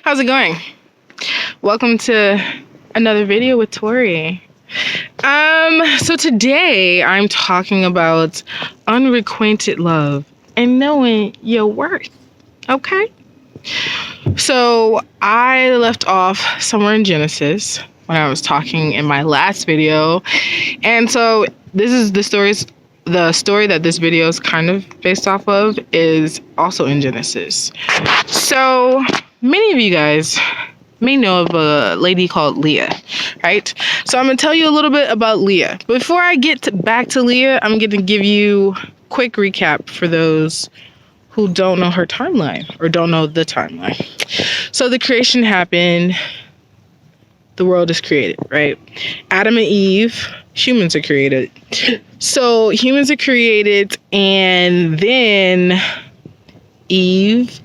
How's it going? Welcome to another video with Tori. So today I'm talking about unrequited love and knowing your worth. Okay? So I left off somewhere in Genesis when I was talking in my last video. And so this is the story that this video is kind of based off of is also in Genesis. So many of you guys may know of a lady called Leah, right? So I'm going to tell you a little bit about Leah. Before I get back to Leah, I'm going to give you a quick recap for those who don't know her timeline or don't know the timeline. So the creation happened. The world is created, right? Adam and Eve, humans are created. So humans are created, and then Eve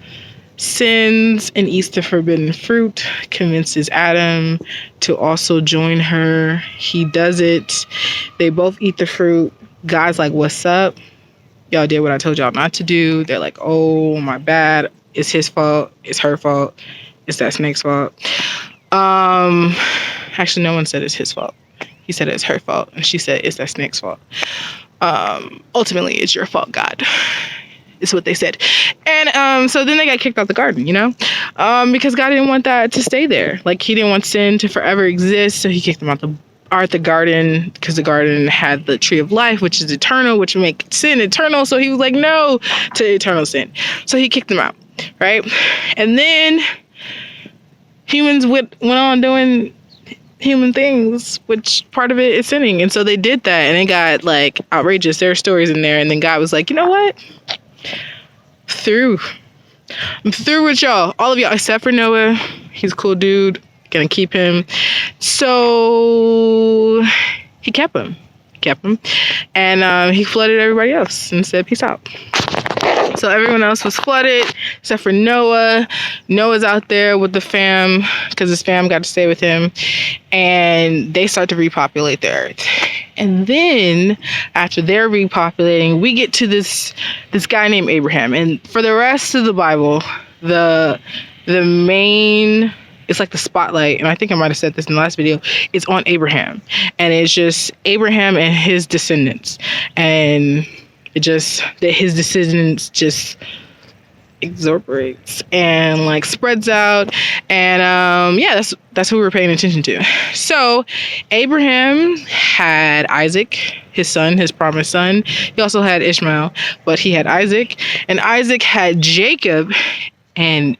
sins and eats the forbidden fruit, convinces Adam to also join her. He does it. They both eat the fruit. God's like, what's up? Y'all did what I told y'all not to do. They're like, oh, my bad. It's his fault. It's her fault. It's that snake's fault. Actually, no one said it's his fault. He said it's her fault. And she said it's that snake's fault. Ultimately, it's your fault, God. Is what they said. And so then they got kicked out the garden, because God didn't want that to stay there. Like, he didn't want sin to forever exist, so he kicked them out the garden, because the garden had the tree of life, which is eternal, which make sin eternal. So he was like, no to eternal sin. So he kicked them out, right? And then humans went on doing human things, which part of it is sinning. And so they did that, and it got like outrageous. There are stories in there, and then God was like, you know what? I'm through with y'all, all of y'all except for Noah. He's a cool dude, gonna keep him. So he kept him, and he flooded everybody else and said peace out. So everyone else was flooded except for Noah. Noah's out there with the fam because his fam got to stay with him, and they start to repopulate the earth. And then after they're repopulating, we get to this guy named Abraham. And for the rest of the Bible, the main, it's like the spotlight, and I think I might have said this in the last video, it's on Abraham. And it's just Abraham and his descendants. And his descendants just exorbiates and like spreads out, and that's who we're paying attention to. So Abraham had Isaac, his son, his promised son. He also had Ishmael, but he had Isaac, and Isaac had Jacob. So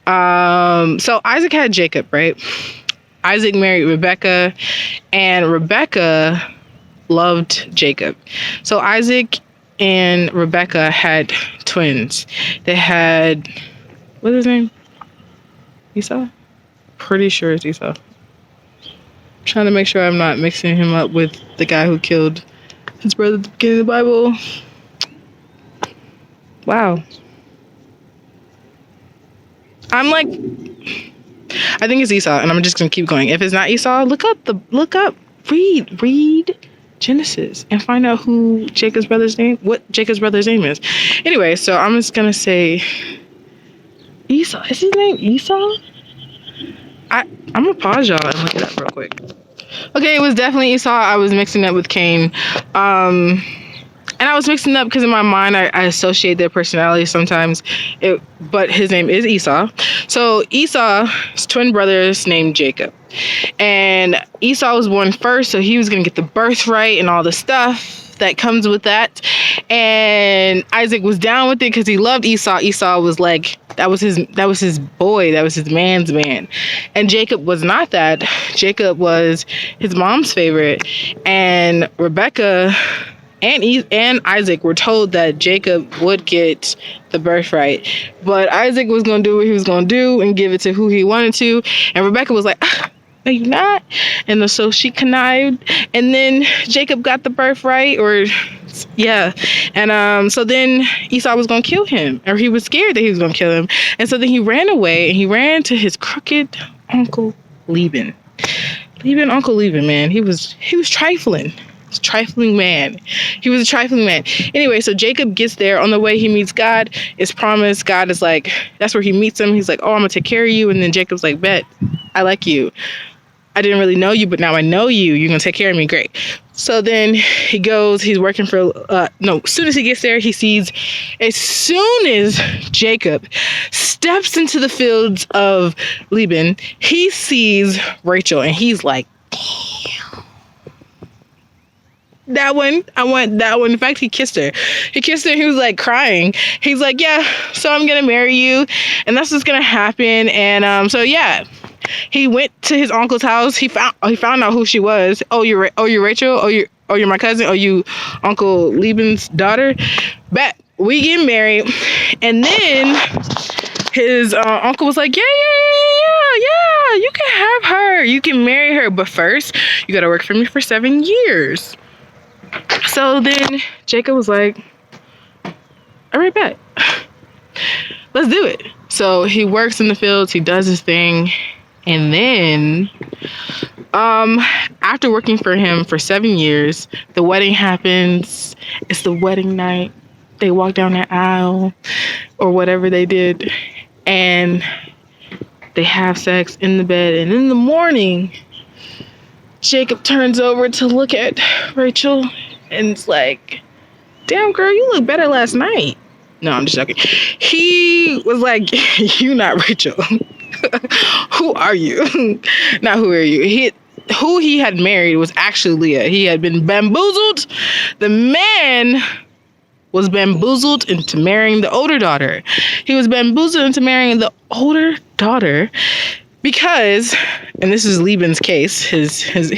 Isaac had Jacob, right? Isaac married Rebecca, and Rebecca loved Jacob. So Isaac and Rebecca had twins. They had, what's his name? Esau? Pretty sure it's Esau. I'm trying to make sure I'm not mixing him up with the guy who killed his brother at the beginning of the Bible. Wow. I think it's Esau, and I'm just gonna keep going. If it's not Esau, read Genesis and find out what Jacob's brother's name is. Anyway, so I'm just gonna say Esau. Is his name Esau? I'm gonna pause y'all and look it up real quick. Okay, it was definitely Esau. I was mixing up with Cain. And I was mixing up because in my mind I associate their personalities sometimes. But his name is Esau. So Esau's twin brothers named Jacob. And Esau was born first, so he was going to get the birthright and all the stuff that comes with that. And Isaac was down with it because he loved Esau. Esau was like, that was his boy, that was his man's man. And Jacob was not that. Jacob was his mom's favorite. And Rebecca and Isaac were told that Jacob would get the birthright, but Isaac was going to do what he was going to do and give it to who he wanted to. And Rebecca was like, no, you're not. And so she connived, and then Jacob got the birthright, And so then Esau was going to kill him, or he was scared that he was going to kill him. And so then he ran away, and he ran to his crooked uncle Laban. Uncle Laban, man, he was trifling. trifling man. He was a trifling man. Anyway, so Jacob gets there. On the way, he meets God. Is promised. God is like, that's where he meets him. He's like, oh, I'm going to take care of you. And then Jacob's like, bet, I like you. I didn't really know you, but now I know you. You're going to take care of me. Great. So then he goes, he's working for, as soon as he gets there, he sees, as soon as Jacob steps into the fields of Laban, he sees Rachel and he's like, damn. That one, I want that one. In fact, he kissed her. He was like crying. He's like, yeah, so I'm going to marry you. And that's what's going to happen. And so, yeah. He went to his uncle's house. He found out who she was. Oh, you're Rachel. Oh, you're my cousin. Oh, you Uncle Laban's daughter. Bet we get married. And then his uncle was like, yeah. You can have her. You can marry her. But first, you got to work for me for 7 years. So then Jacob was like, all right, bet. Let's do it. So he works in the fields. He does his thing. And then, after working for him for 7 years, the wedding happens. It's the wedding night. They walk down that aisle or whatever they did. And they have sex in the bed. And in the morning, Jacob turns over to look at Rachel. And it's like, damn, girl, you look better last night. No, I'm just joking. He was like, you not Rachel. Who are you? Not who are you. Who he had married was actually Leah. He had been bamboozled. The man was bamboozled into marrying the older daughter. He was bamboozled into marrying the older daughter because, and this is Laban's case, he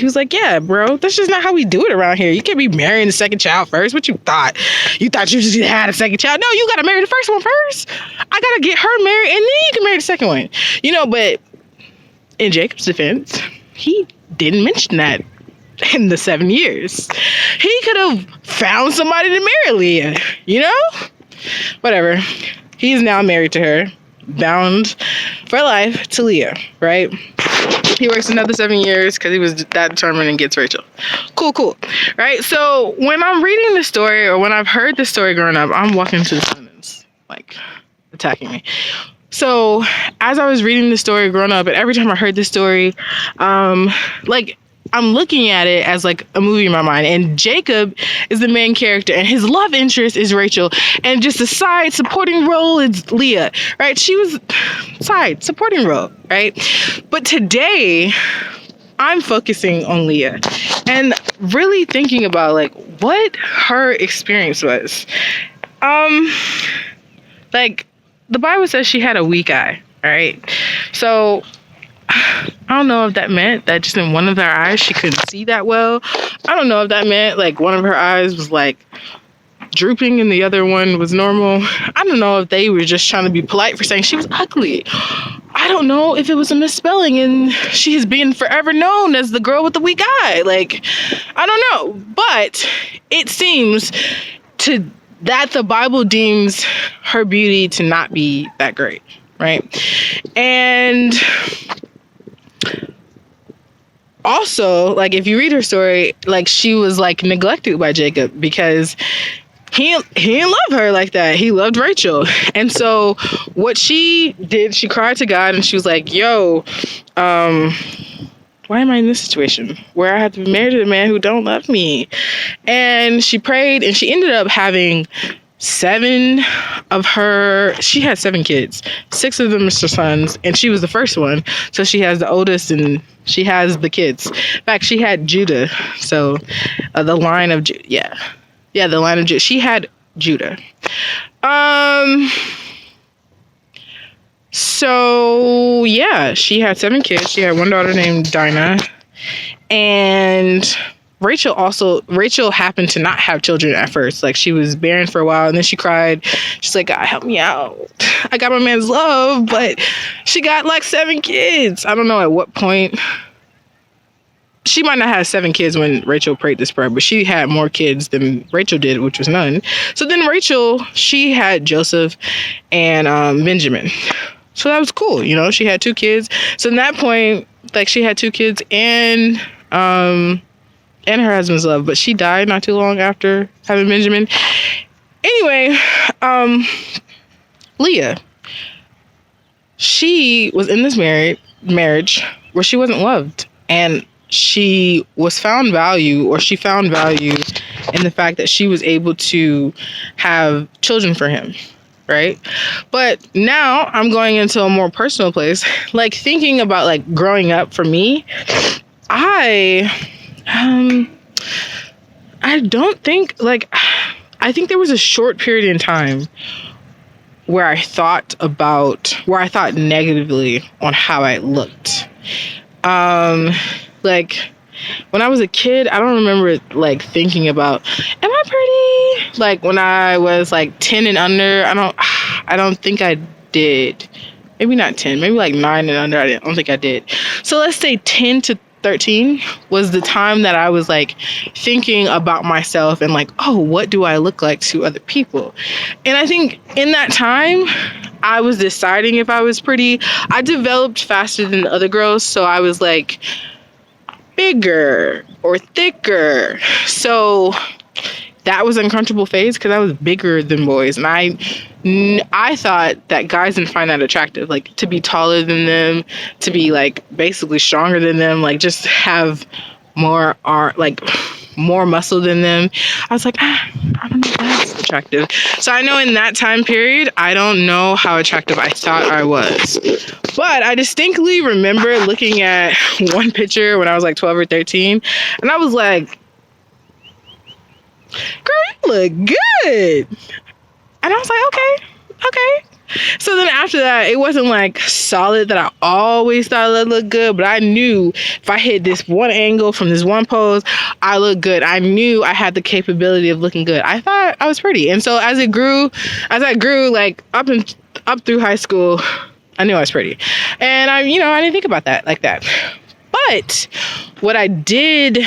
was like, yeah, bro, that's just not how we do it around here. You can't be marrying the second child first. What you thought? You thought you just had a second child? No, you got to marry the first one first. I got to get her married, and then you can marry the second one. But in Jacob's defense, he didn't mention that in the 7 years. He could have found somebody to marry Leah, Whatever. He's now married to her, bound for life to Leah, right? He works another 7 years because he was that determined and gets Rachel. Cool. Right? So when I'm reading the story or when I've heard this story growing up, I'm walking to the sentence, like attacking me. So as I was reading the story growing up, and every time I heard this story, I'm looking at it as like a movie in my mind, and Jacob is the main character and his love interest is Rachel, and just a side supporting role is Leah, right? She was side supporting role, right? But today I'm focusing on Leah and really thinking about like what her experience was. Like the Bible says she had a weak eye, right? So I don't know if that meant that just in one of her eyes she couldn't see that well. I don't know if that meant like one of her eyes was like drooping and the other one was normal. I don't know if they were just trying to be polite for saying she was ugly. I don't know if it was a misspelling and she has been forever known as the girl with the weak eye. Like, I don't know. But it seems that the Bible deems her beauty to not be that great, right? And also, like, if you read her story, like, she was, like, neglected by Jacob because he didn't love her like that. He loved Rachel. And so what she did, she cried to God and she was like, yo, why am I in this situation where I have to be married to a man who don't love me? And she prayed and she ended up having she had 7 kids. 6 of them are sons, and she was the first one. So she has the oldest and she has the kids. In fact, she had Judah. So the line of Judah. Yeah, the line of Judah. She had Judah. So yeah, she had 7 kids. She had one daughter named Dinah, and Rachel happened to not have children at first. Like, she was barren for a while, and then she cried. She's like, God, help me out. I got my man's love, but she got like 7 kids. I don't know at what point. She might not have 7 kids when Rachel prayed this prayer, but she had more kids than Rachel did, which was none. So then Rachel, she had Joseph and Benjamin. So that was cool. She had 2 kids. So at that point, like, she had 2 kids and and her husband's love, but she died not too long after having Benjamin. Anyway, Leah, she was in this marriage where she wasn't loved, and she found value in the fact that she was able to have children for him, right? But now I'm going into a more personal place, like thinking about like growing up for me. I don't think, like, I think there was a short period in time where I thought negatively on how I looked. Like, when I was a kid, I don't remember like thinking about, am I pretty? Like when I was like 10 and under, I don't think I did. Maybe not 10, maybe like 9 and under. I don't think I did. So let's say 10 to 13 was the time that I was like thinking about myself and like, oh, what do I look like to other people? And I think in that time, I was deciding if I was pretty. I developed faster than the other girls, so I was like bigger or thicker. So that was an uncomfortable phase because I was bigger than boys, and I thought that guys didn't find that attractive, like to be taller than them, to be like basically stronger than them, like just have more more muscle than them. I was like, I don't know if that's attractive. So I know in that time period, I don't know how attractive I thought I was. But I distinctly remember looking at one picture when I was like 12 or 13, and I was like, girl, you look good. And I was like, okay. So then after that, it wasn't like solid that I always thought I looked good, but I knew if I hit this one angle from this one pose, I looked good. I knew I had the capability of looking good. I thought I was pretty. And so as I grew like up through high school, I knew I was pretty. And I didn't think about that like that. But what I did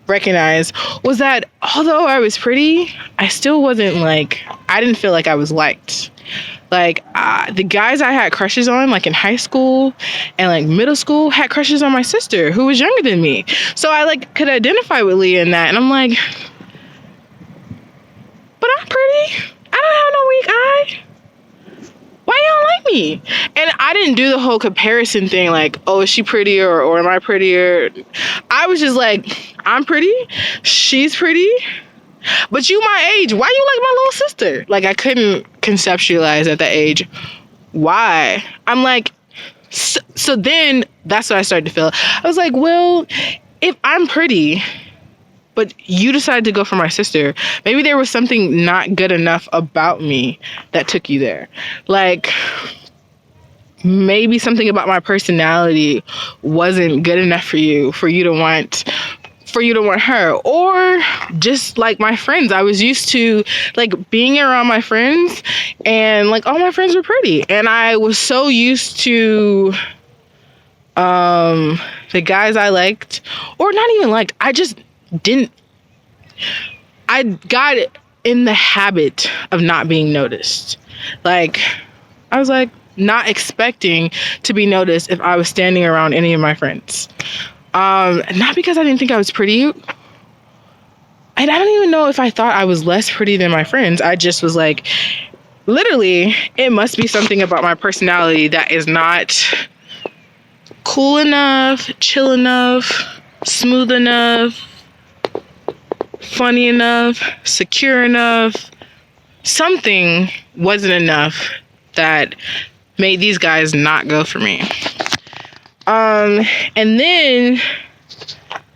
recognize was that although I was pretty, I still wasn't like, I didn't feel like I was liked. Like the guys I had crushes on, like in high school and like middle school, had crushes on my sister who was younger than me. So I like could identify with Leah in that, and I'm like, but I'm pretty. I don't have no weak eye. Why you don't like me? And I didn't do the whole comparison thing, like, oh, is she prettier or am I prettier? I was just like, I'm pretty, she's pretty, but you my age. Why you like my little sister? Like, I couldn't conceptualize at that age why. I'm like, so then that's what I started to feel. I was like, well, if I'm pretty, but you decided to go for my sister, maybe there was something not good enough about me that took you there. Like, maybe something about my personality wasn't good enough for you to want her. Or just like my friends, I was used to like being around my friends, and like all my friends were pretty, and I was so used to the guys I liked, or not even liked, I got in the habit of not being noticed. Like, I was like not expecting to be noticed if I was standing around any of my friends. Not because I didn't think I was pretty. And I don't even know if I thought I was less pretty than my friends. I just was like, literally, it must be something about my personality that is not cool enough, chill enough, smooth enough, funny enough, secure enough. Something wasn't enough that made these guys not go for me. And then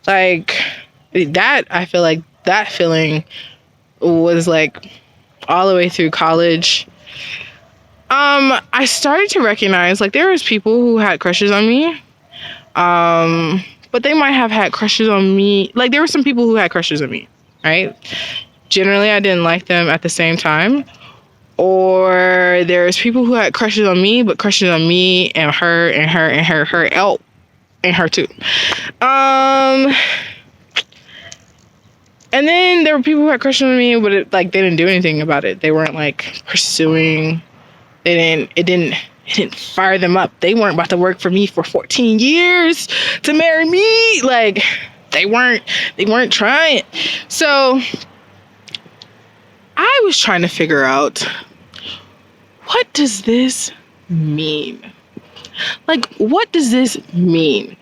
like that, I feel like that feeling was like all the way through college. I started to recognize like there was people who had crushes on me. But they might have had crushes on me. Like there were some people who had crushes on me, right? Generally, I didn't like them at the same time. Or there's people who had crushes on me, but crushes on me and her and her and her. Oh, and her too. And then there were people who had crushes on me, but they didn't do anything about it. They weren't like pursuing. It didn't fire them up. They weren't about to work for me for 14 years to marry me. Like, they weren't trying. So I was trying to figure out, what does this mean? Like, what does this mean?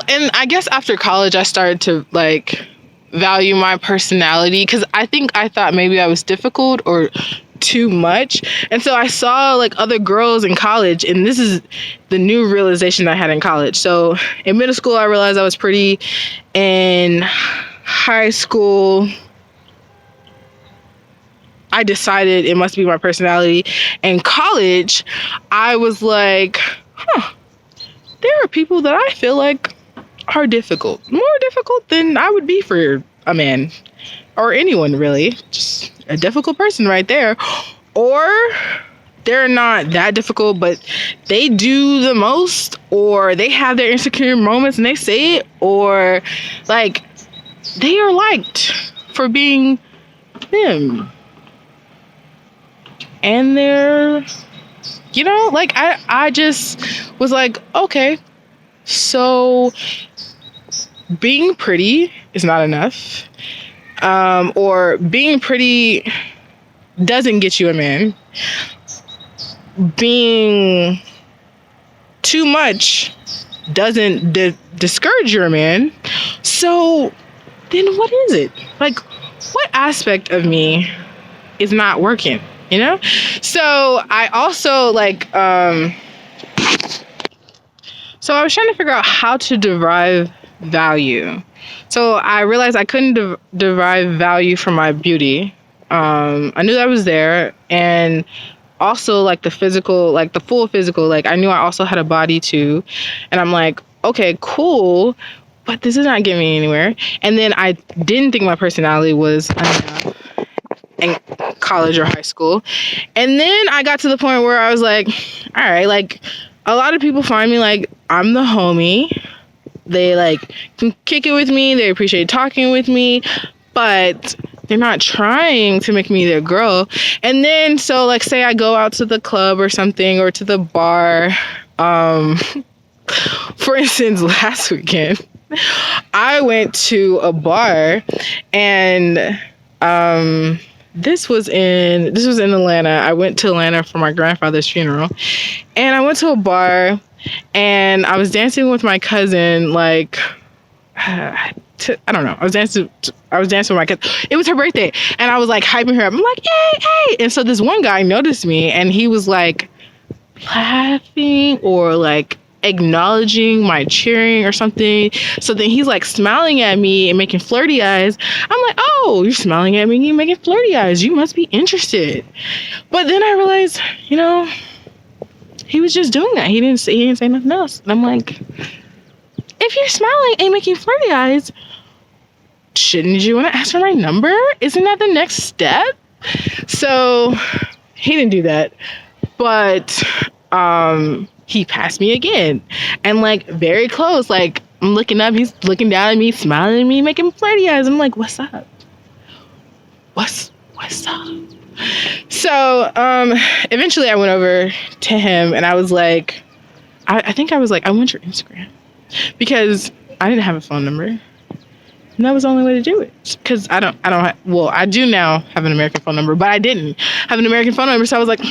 And I guess after college, I started to like value my personality, because I thought maybe I was difficult or too much. And so I saw like other girls in college, and this is the new realization I had in college. So in middle school, I realized I was pretty. In high school, I decided it must be my personality. In college, I was like, there are people that I feel like are difficult, more difficult than I would be for a man or anyone, really. Just a difficult person right there. Or they're not that difficult, but they do the most, or they have their insecure moments and they say it, or like they are liked for being them. And they're, you know, like I just was like, okay, so being pretty is not enough. Or being pretty doesn't get you a man. Being too much doesn't discourage your man. So then what is it? Like, what aspect of me is not working? You know? So I also like, so I was trying to figure out how to derive value. So I realized I couldn't derive value from my beauty. I knew that was there. And also like the physical, like the full physical, like I knew I also had a body too. And I'm like, okay, cool, but this is not getting me anywhere. And then I didn't think my personality was enough in college or high school. And then I got to the point where I was like, all right, like a lot of people find me like I'm the homie. They like can kick it with me. They appreciate talking with me, but they're not trying to make me their girl. And then, so like say I go out to the club or something, or to the bar. For instance, last weekend, I went to a bar, and this was in Atlanta. I went to Atlanta for my grandfather's funeral, and I went to a bar, and I was dancing with my cousin, like, I don't know. I was dancing with my cousin. It was her birthday, and I was like hyping her up. I'm like, hey, hey. And so this one guy noticed me, and he was like laughing or like acknowledging my cheering or something. So then he's like smiling at me and making flirty eyes. I'm like, oh, you're smiling at me and you're making flirty eyes. You must be interested. But then I realized, you know, he was just doing that. He didn't say nothing else. And I'm like, if you're smiling and making flirty eyes, shouldn't you want to ask for my number? Isn't that the next step? So he didn't do that. But he passed me again, and like very close, like I'm looking up, he's looking down at me, smiling at me, making flirty eyes. I'm like, what's up? What's up? So eventually I went over to him, and I was like, I think I was like, I want your Instagram, because I didn't have a phone number. And that was the only way to do it. Because I do now have an American phone number, but I didn't have an American phone number. So I was like,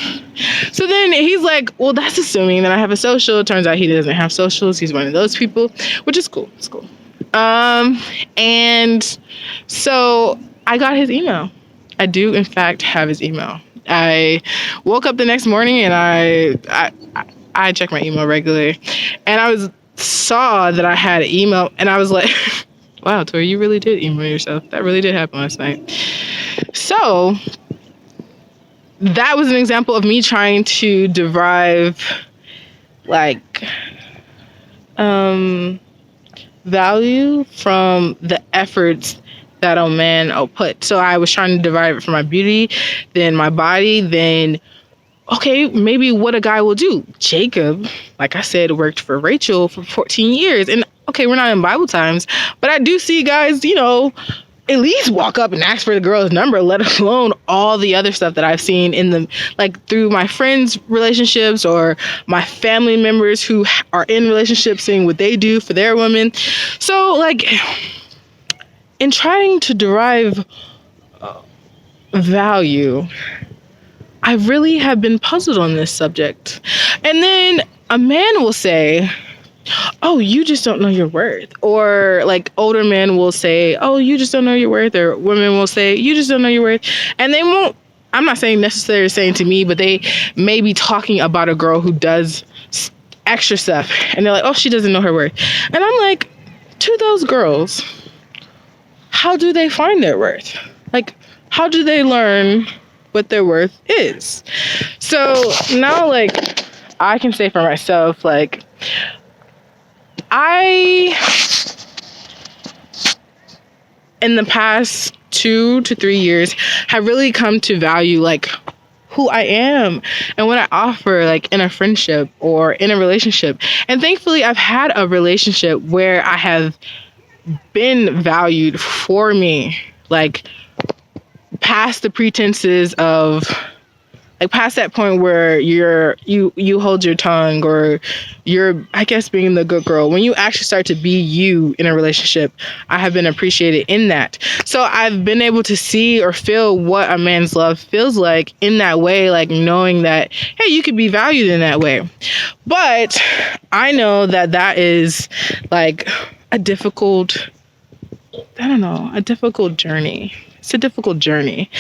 so then he's like, well, that's assuming that I have a social. It turns out he doesn't have socials. He's one of those people, which is cool. It's cool. And so I got his email. I do, in fact, have his email. I woke up the next morning, and I check my email regularly. And I saw that I had an email, and I was like, wow, Tori, you really did email yourself. That really did happen last night. So that was an example of me trying to derive like value from the efforts that a man will put. So I was trying to derive it from my beauty, then my body, then okay, maybe what a guy will do. Jacob, like I said, worked for Rachel for 14 years. And okay, we're not in Bible times, but I do see guys, you know, at least walk up and ask for the girl's number, let alone all the other stuff that I've seen in the, like, through my friends' relationships or my family members who are in relationships, seeing what they do for their women. So, like, in trying to derive value, I really have been puzzled on this subject. And then a man will say, oh, you just don't know your worth. Or like older men will say, oh, you just don't know your worth. Or women will say, you just don't know your worth. And they won't, I'm not saying necessarily saying to me, but they may be talking about a girl who does extra stuff. And they're like, oh, she doesn't know her worth. And I'm like, to those girls, how do they find their worth? Like, how do they learn what their worth is? So now, like, I can say for myself, like, in the past 2 to 3 years, have really come to value, like, who I am and what I offer, like, in a friendship or in a relationship. And thankfully, I've had a relationship where I have been valued for me, like, past the pretenses of, like, past that point where you hold your tongue, or you're, I guess, being the good girl. When you actually start to be you in a relationship, I have been appreciated in that. So I've been able to see or feel what a man's love feels like in that way, like knowing that, hey, you could be valued in that way. But I know that that is like a difficult journey. It's a difficult journey.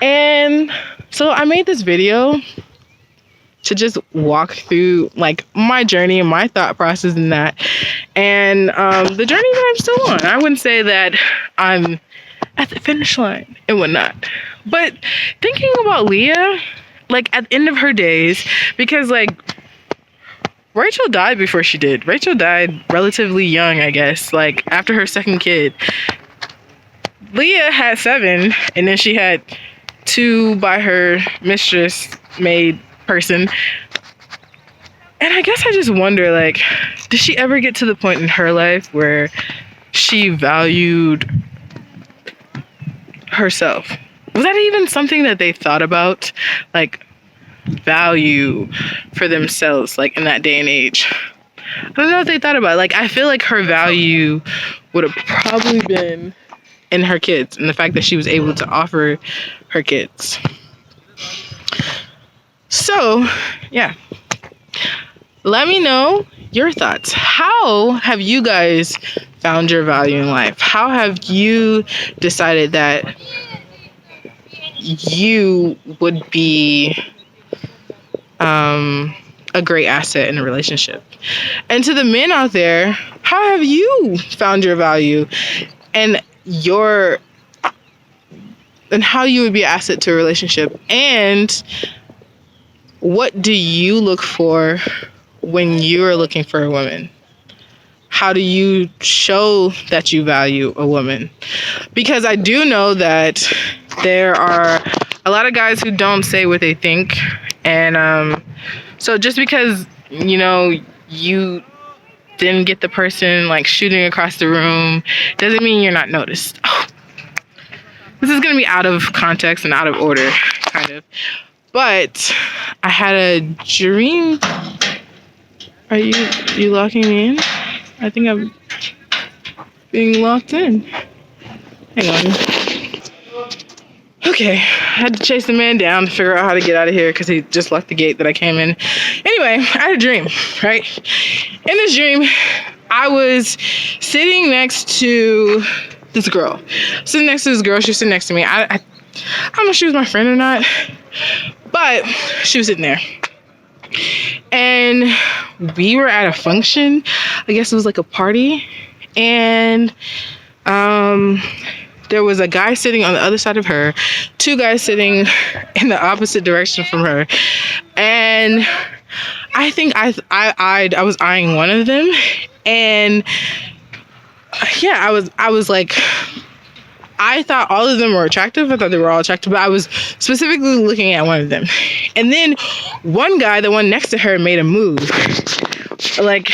And so I made this video to just walk through, like, my journey and my thought process in that. And the journey that I'm still on. I wouldn't say that I'm at the finish line and whatnot. But thinking about Leah, like, at the end of her days, because, like, Rachel died before she did. Rachel died relatively young, I guess, like, after her second kid. Leah had 7, and then she had 2 by her mistress, maid person. And I guess I just wonder, like, did she ever get to the point in her life where she valued herself? Was that even something that they thought about? Like, value for themselves, like, in that day and age? I don't know if they thought about it. Like, I feel like her value would have probably been in her kids and the fact that she was able to offer her kids. So, yeah. Let me know your thoughts. How have you guys found your value in life? How have you decided that you would be a great asset in a relationship? And to the men out there, how have you found your value and how you would be an asset to a relationship? And what do you look for when you're looking for a woman? How do you show that you value a woman? Because I do know that there are a lot of guys who don't say what they think. And so just because, you know, you didn't get the person, like, shooting across the room doesn't mean you're not noticed. Oh, this is going to be out of context and out of order, kind of. But I had a dream. Are you locking me in? I think I'm being locked in. Hang on. Okay, I had to chase the man down to figure out how to get out of here because he just locked the gate that I came in. Anyway, I had a dream, right? In this dream, I was sitting next to this girl. She was sitting next to me. I don't know if she was my friend or not, but she was sitting there. And we were at a function. I guess it was like a party. And there was a guy sitting on the other side of her, 2 guys sitting in the opposite direction from her. And I think I was eyeing one of them. And yeah, I was like, I thought all of them were attractive. I thought they were all attractive, but I was specifically looking at one of them. And then one guy, the one next to her, made a move. Like,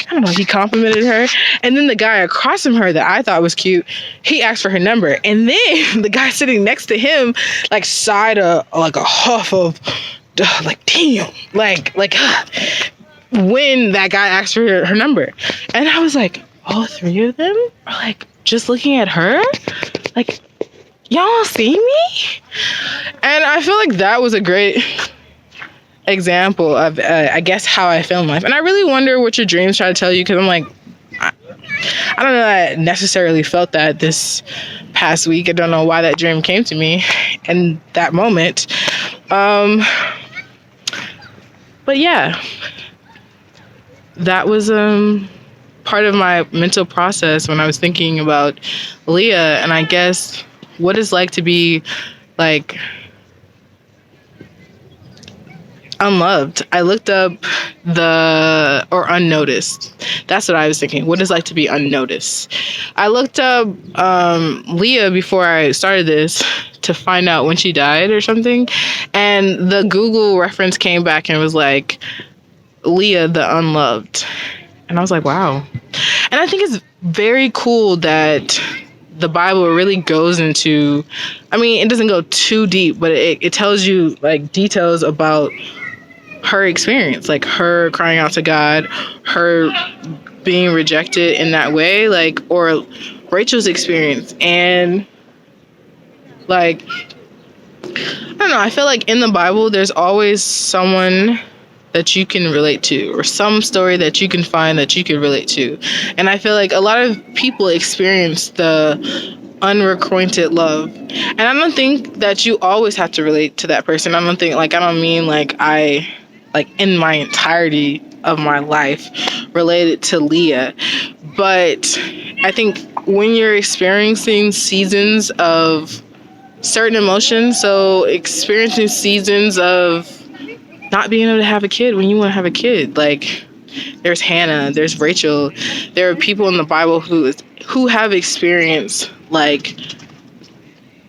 I don't know, he complimented her. And then the guy across from her that I thought was cute, he asked for her number. And then the guy sitting next to him, like, sighed a huff of, like, damn. Like, when that guy asked for her number. And I was like, all three of them are, like, just looking at her? Like, y'all see me? And I feel like that was a great example of, I guess, how I feel in life. And I really wonder what your dreams try to tell you, because I'm like, I don't know that I necessarily felt that this past week. I don't know why that dream came to me in that moment. But yeah, that was part of my mental process when I was thinking about Leah, and I guess what it's like to be, like, unloved. I looked up or unnoticed. That's what I was thinking. What it's like to be unnoticed. I looked up Leah before I started this to find out when she died or something. And the Google reference came back and was like, Leah the Unloved. And I was like, wow. And I think it's very cool that the Bible really goes into, I mean, it doesn't go too deep, but it tells you, like, details about her experience, like her crying out to God, her being rejected in that way, like, or Rachel's experience. And, like, I don't know, I feel like in the Bible there's always someone that you can relate to, or some story that you can find that you can relate to. And I feel like a lot of people experience the unrequited love, and I don't think that you always have to relate to that person. I don't mean like I, like, in my entirety of my life related to Leah, but I think when you're experiencing seasons of certain emotions, so experiencing seasons of not being able to have a kid when you want to have a kid, like, there's Hannah, there's Rachel, there are people in the Bible who have experienced, like,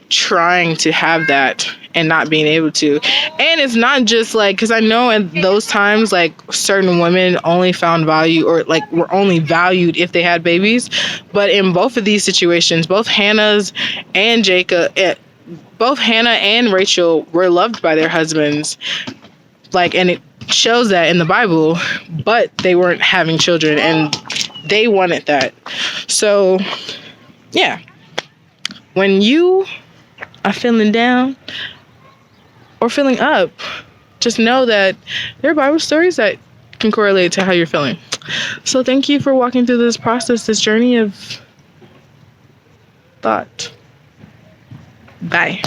trying to have that and not being able to. And it's not just, like, because I know at those times, like, certain women only found value, or, like, were only valued if they had babies. But in both of these situations, both Hannah and Rachel were loved by their husbands, like, and it shows that in the Bible, but they weren't having children, and they wanted that. So yeah, when you are feeling down or feeling up, just know that there are Bible stories that can correlate to how you're feeling. So thank you for walking through this process, this journey of thought. Bye.